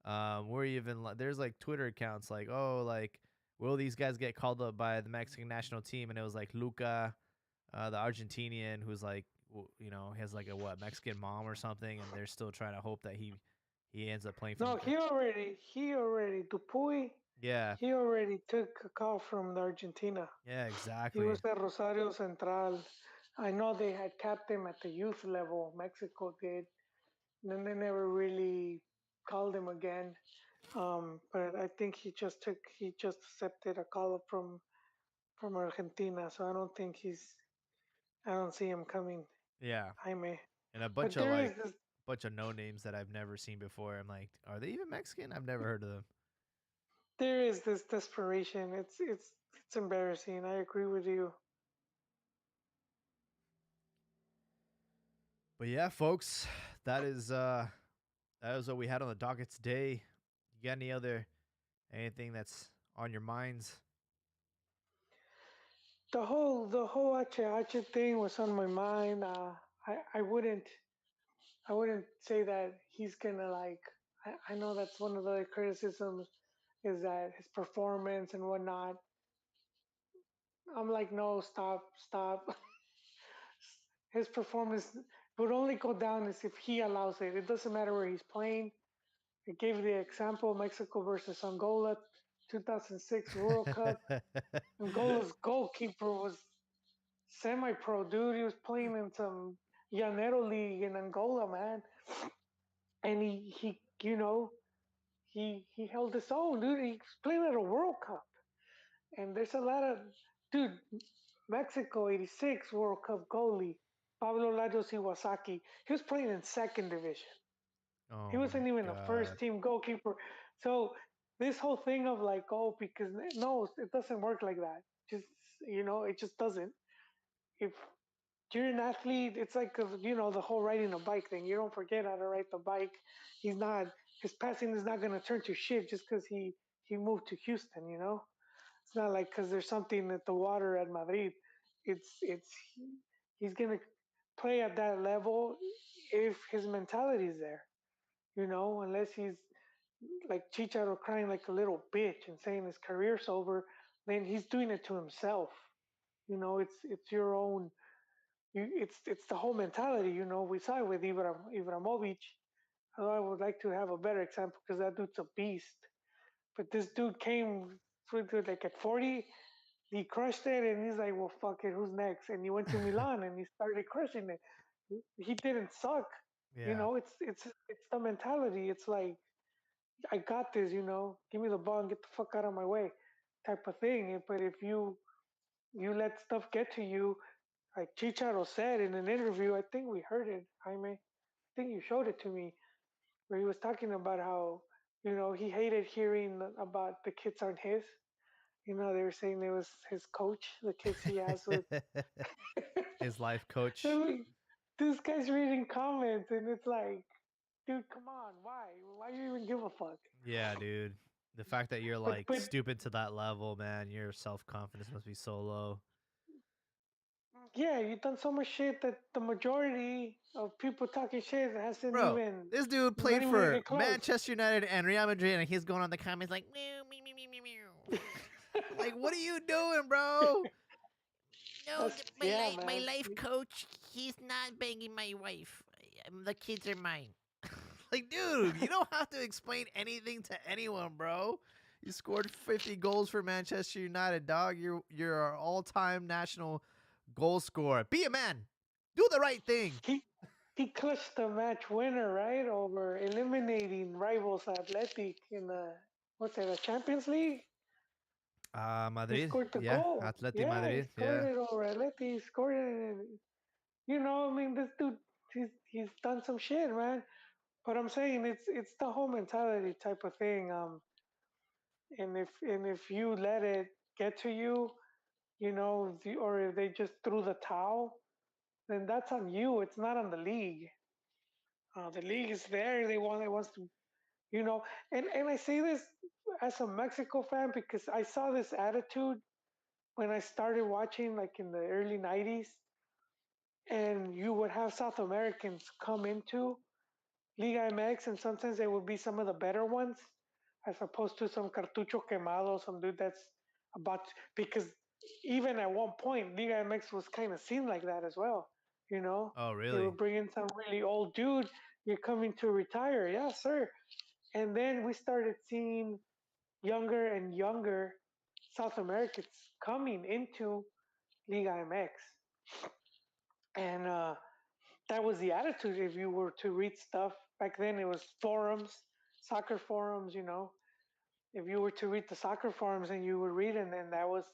We're even there's like Twitter accounts like, oh, like, will these guys get called up by the Mexican national team? And it was like Luca, the Argentinian, who's like he has like a what Mexican mom or something, and they're still trying to hope that he ends up playing for No, he already Dupuy. yeah, He already took a call from the Argentina. yeah, He exactly. was at Rosario Central. I know they had capped him at the youth level. Mexico did. And then they never really called him again. But I think he just accepted a call up from Argentina. So I don't see him coming, Yeah, Jaime. and a But bunch of there like is this bunch of no names that I've never seen before. I'm like, are they even Mexican? I've never heard of them. there is this desperation. It's embarrassing. I agree with you. But yeah, folks, that is uh that is what we had on the docket today. You got anything that's on your minds? The whole H thing was on my mind. I wouldn't say that he's gonna like. I know that's one of the criticisms is that his performance and whatnot. I'm like, no, stop, stop. His performance would only go down as if he allows it. It doesn't matter where he's playing. I gave the example Mexico versus Angola, 2006 World Cup. Angola's goalkeeper was semi-pro dude. He was playing in some Llanero League in Angola, man, and he held his own, dude. He's playing at a World Cup, and there's a lot of dude. Mexico '86 World Cup goalie Pablo Lajos Iwasaki. He was playing in second division. He Oh my wasn't even a first god. team goalkeeper. So this whole thing of like, oh, because no, it doesn't work like that. Just it just doesn't. If you're an athlete, it's like the whole riding a bike thing. You don't forget how to ride the bike. He's not his passing is not gonna turn to shit just because he moved to Houston. It's not like because there's something at the water at Madrid. It's he's gonna play at that level if his mentality is there. Unless he's like Chicharo crying like a little bitch and saying his career's over, then he's doing it to himself. It's your own. It's the whole mentality. We saw it with Ibrahimovic. Although I would like to have a better example because that dude's a beast. But this dude came through to like at 40, he crushed it, and he's like, "Well, fuck it, who's next?" And he went to Milan and he started crushing it. He didn't suck. Yeah. It's the mentality. It's like I got this. Give me the ball and get the fuck out of my way, type of thing. But if you let stuff get to you, like Chicharo said in an interview, I think we heard it, Jaime. I think you showed it to me, where he was talking about how he hated hearing about the kids aren't his. They were saying it was his coach, the kids he has with. His life coach. And like, this guy's reading comments, and it's like, dude, come on, why? Why do you even give a fuck? Yeah, dude. The fact that you're But like but stupid to that level, man, your self confidence must be so low. yeah, you've done so much shit that the majority of people talking shit hasn't Bro, even this dude not played even gonna for get close. Manchester United and Real Madrid, and he's going on the comments like, meow, meow, meow, meow, meow, meow. Like, what are you doing, bro? No, That's yeah, my man. life coach, he's not banging my wife. The kids are mine. Like, dude, you don't have to explain anything to anyone, bro. You scored 50 goals for Manchester United, dog. You're our all-time national goal scorer. Be a man. Do the right thing. He clutched the match winner, right, over eliminating rivals Athletic in the what's that, the Champions League? He Madrid. scored the Yeah, goal. Atleti Yeah, he Madrid. scored Yeah. it over Athletic. He scored it. I mean, this dude, he's done some shit, man. But I'm saying it's the whole mentality type of thing. And if you let it get to you, or if they just threw the towel, then that's on you. It's not on the league. The league is there. It wants to, you know. And I say this as a Mexico fan because I saw this attitude when I started watching, like in the early '90s, and you would have South Americans come into Liga MX, and sometimes they would be some of the better ones, as opposed to some cartucho quemado, some dude that's about because even at one point Liga MX was kind of seen like that as well. You know, Oh, they were really? bringing some really old dude. You're coming to retire, yeah, sir. And then we started seeing younger and younger South Americans coming into Liga MX, and that was the attitude. If you were to read stuff back then, it was forums, soccer forums. You know, if you were to read the soccer forums and you were reading, and that was,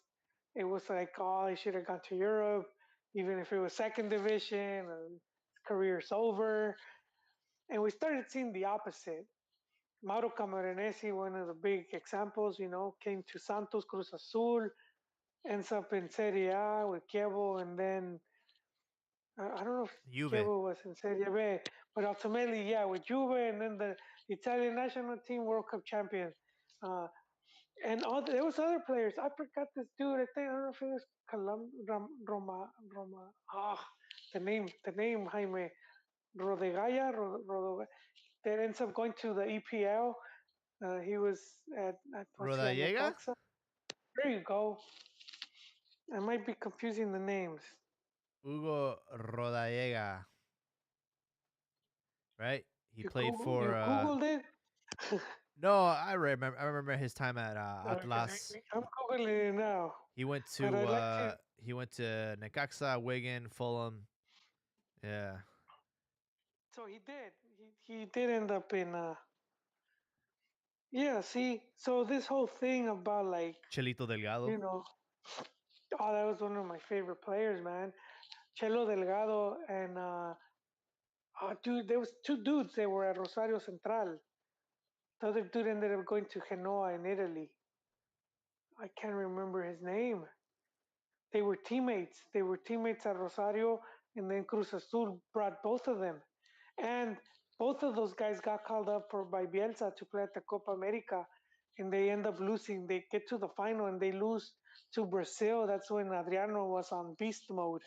it was like, oh, he should have gone to Europe, even if it was second division. His career's over, and we started seeing the opposite. Mauro Camoranesi, one of the big examples, you know, came to Santos, Cruz Azul, ends up in Serie A with Chievo, and then I don't know if Juve. Chievo was in Serie B, but ultimately, yeah, with Juve, and then the Italian national team World Cup champion. Uh, and all there was other players. I forgot this dude. I think I don't know if it was Roma. Ah, the name Jaime Rodegaya. That ends up going to the EPL. He was at what's that, Rodallega? Necaxa. There you go. I might be confusing the names. Hugo Rodallega, right? He played You for Googled it. no, I remember his time at Because Atlas. I'm googling it now, He went but to I'd like to. Necaxa, Wigan, Fulham. Yeah. So he did. He did end up in. Yeah. See, so this whole thing about like, Chelito you Delgado. know, oh, that was one of my favorite players, man. Chelo Delgado and oh, dude, there was two dudes. They were at Rosario Central. The other dude ended up going to Genoa in Italy. I can't remember his name. They were teammates. They were teammates at Rosario, and then Cruz Azul brought both of them. And both of those guys got called up for by Bielsa to play at the Copa America, and they end up losing. They get to the final and they lose to Brazil. That's when Adriano was on beast mode.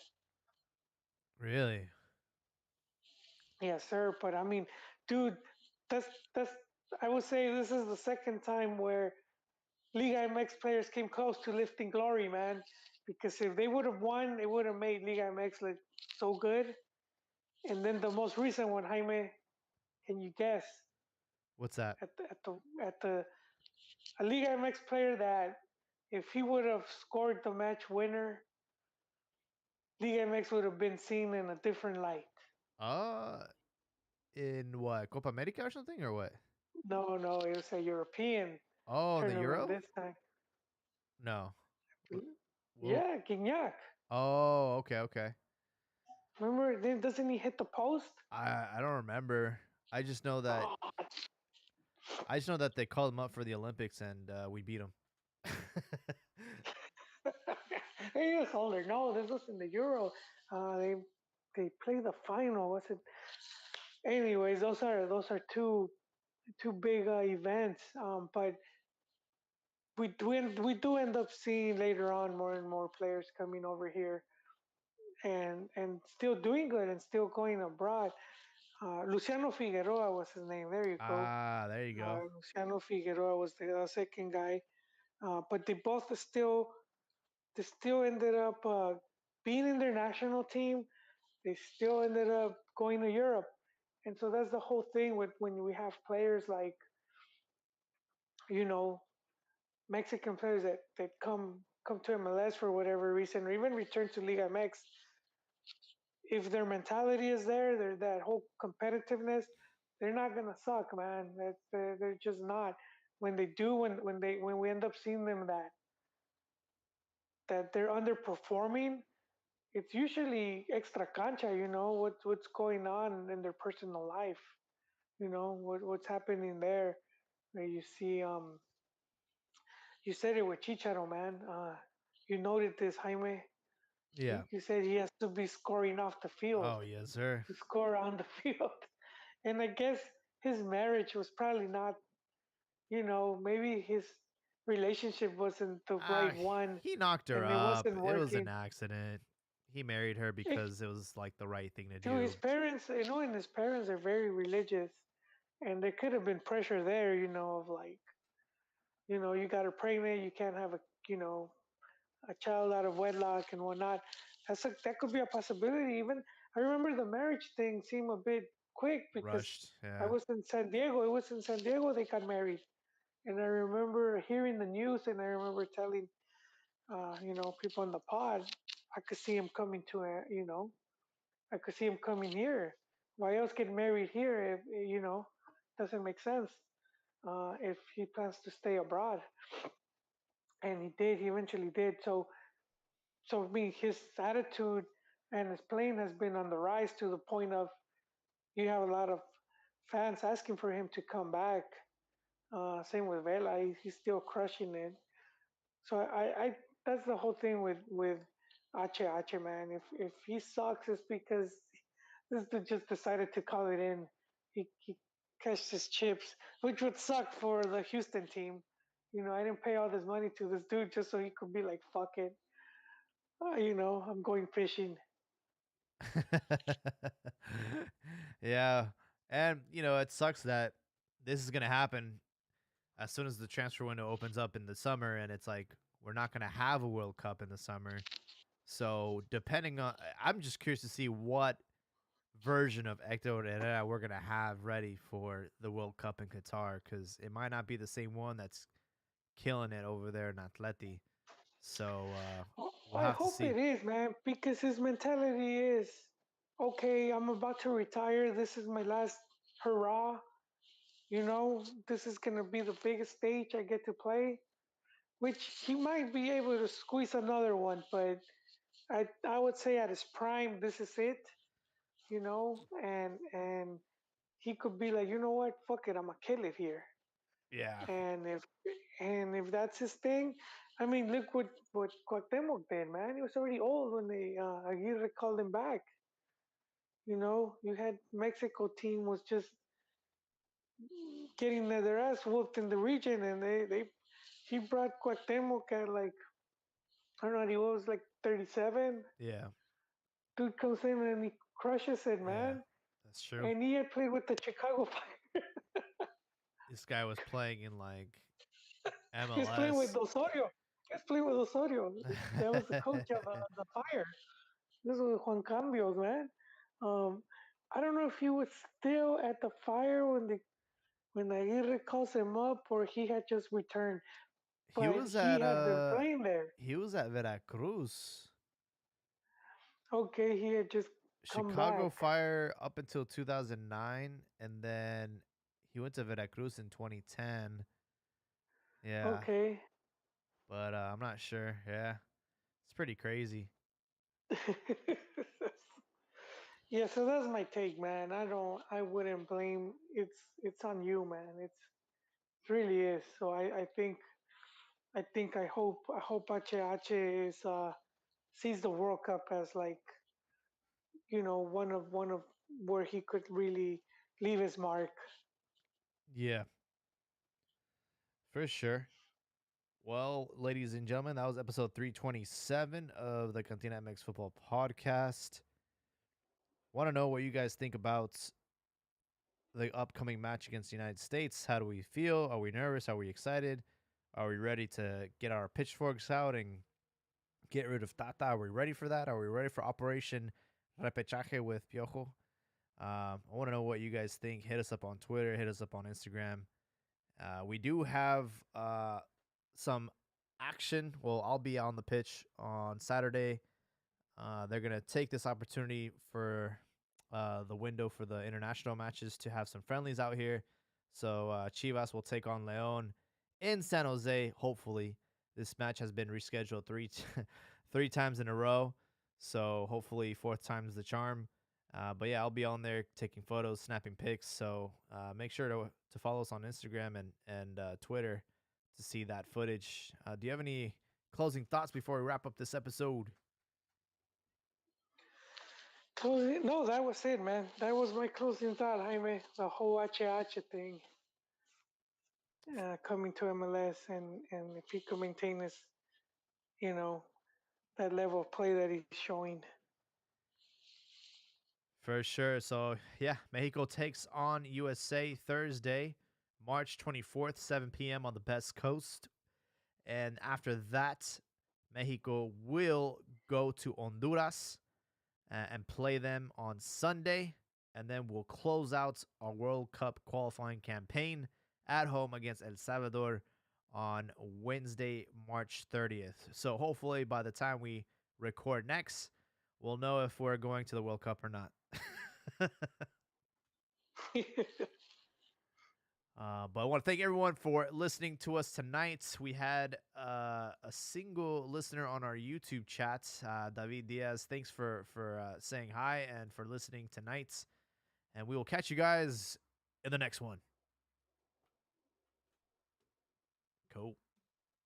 Really? Yes, sir. But I mean, dude, that's. I would say this is the second time where Liga MX players came close to lifting glory, man. Because if they would have won, it would have made Liga MX look so good. And then the most recent one, Jaime, can you guess? What's that? At the a Liga MX player that if he would have scored the match winner, Liga MX would have been seen in a different light. Uh in what? Copa America or something or what? No, no, it was a European Oh, in the tournament Euro? this time. No. Wh- Well, Yeah, Gignac. oh, okay, okay. Remember, doesn't he hit the post? I don't remember. I just know that Oh, they called him up for the Olympics and we beat him. he is older. No, this was in the Euro. They play the final. Was it? Anyways, those are two big events. But we do end up seeing later on more and more players coming over here and still doing good and still going abroad. Luciano Figueroa was his name. There you go. Ah, there you go. Luciano Figueroa was the second guy. But they still ended up being in their national team. They still ended up going to Europe, and so that's the whole thing with when we have players like, you know, Mexican players that come to MLS for whatever reason, or even return to Liga MX. If their mentality is there, that whole competitiveness, they're not gonna suck, man. They're just not. When they do, when we end up seeing them that they're underperforming, it's usually extra cancha. You know what's going on in their personal life. You know what's happening there. Where you see, you said it with Chicharo, man. You noted this, Jaime. Yeah. You said he has to be scoring off the field Oh, yes, sir. to score on the field, and I guess his marriage was probably not. Maybe his relationship wasn't the Ah, right one, he knocked her and it up. wasn't It was an working. accident. He married her It, because it was like the right thing to to his do. parents, and his parents are very religious, and there could have been pressure there, of like, you got her pregnant, you can't have you know, a child out of wedlock and whatnot. That could be a possibility. Even I remember the marriage thing seemed a bit quick because Rushed. I Yeah. was in San Diego. It was in San Diego they got married, and I remember hearing the news, and I remember telling, people in the pod, I could see him coming to I could see him coming here. Why else get married here if doesn't make sense if he plans to stay abroad. And he did. He eventually did. So I mean, his attitude and his playing has been on the rise to the point of you have a lot of fans asking for him to come back. Same with Vela, he's still crushing it. So I that's the whole thing with Ache man. If he sucks, it's because this dude just decided to call it in. He cashed his chips, which would suck for the Houston team. I didn't pay all this money to this dude just so he could be like, fuck it. I'm going fishing. Yeah. And, it sucks that this is going to happen as soon as the transfer window opens up in the summer. And it's like, we're not going to have a World Cup in the summer. So, depending on, I'm just curious to see what version of Hector Herrera we're going to have ready for the World Cup in Qatar because it might not be the same one that's killing it over there in Atleti. So, we'll I have to hope see. it is, man, because his mentality is okay, I'm about to retire. This is my last hurrah. This is going to be the biggest stage I get to play, which he might be able to squeeze another one, but I would say at his prime, this is it, and he could be like, you know what, fuck it, I'm gonna kill it here. Yeah. And if that's his thing, I mean, look what Cuauhtemoc did, man. He was already old when they Aguirre called him back. You had Mexico team was just getting their ass whooped in the region, and they he brought Cuauhtemoc at like I don't know, he was like 37. Yeah. Dude comes in and he crushes it, Yeah. man. That's true. And he had played with the Chicago Fire. This guy was playing in like He's playing with MLS. Osorio. He's playing with Osorio. That was the coach of the Fire. This was Juan Cambios, man. Um, I don't know if he was still at the Fire when Aguirre calls him up, or he had just returned. he But was he at had been playing there. he was at Veracruz. Okay, he had just come Chicago back. Fire up until 2009 and then he went to Veracruz in 2010. Yeah. Okay. But I'm not sure. Yeah. It's pretty crazy. Yeah, so that's my take, man. I wouldn't blame. It's on you, man. It really is. So I hope H is sees the World Cup as like one of where he could really leave his mark. Yeah, for sure. Well, ladies and gentlemen, that was episode 327 of the Cantina MX Football Podcast. Want to know what you guys think about the upcoming match against the United States? How do we feel? Are we nervous? Are we excited? Are we ready to get our pitchforks out and get rid of Tata? Are we ready for that? Are we ready for Operation Repechaje with Piojo? I want to know what you guys think. Hit us up on Twitter. Hit us up on Instagram. We do have some action. Well, I'll be on the pitch on Saturday. They're going to take this opportunity for the window for the international matches to have some friendlies out here. So Chivas will take on Leon in San Jose. Hopefully, this match has been rescheduled three times in a row. So hopefully, fourth time's the charm. But yeah, I'll be on there taking photos, snapping pics. So make sure to follow us on Instagram and Twitter to see that footage. Do you have any closing thoughts before we wrap up this episode? No, that was it, man. That was my closing thought, Jaime. The whole H thing coming to MLS, and if he could maintain his, you know, that level of play that he's showing. For sure. So yeah, Mexico takes on USA Thursday, March 24th, 7 p.m. on the Best Coast. And after that, Mexico will go to Honduras. and play them on Sunday. And then we'll close out our World Cup qualifying campaign at home against El Salvador on Wednesday, March 30th. So hopefully by the time we record next, we'll know if we're going to the World Cup or not. But I want to thank everyone for listening to us tonight. We had a single listener on our YouTube chat, David Diaz. Thanks for saying hi and for listening tonight. And we will catch you guys in the next one. Cool.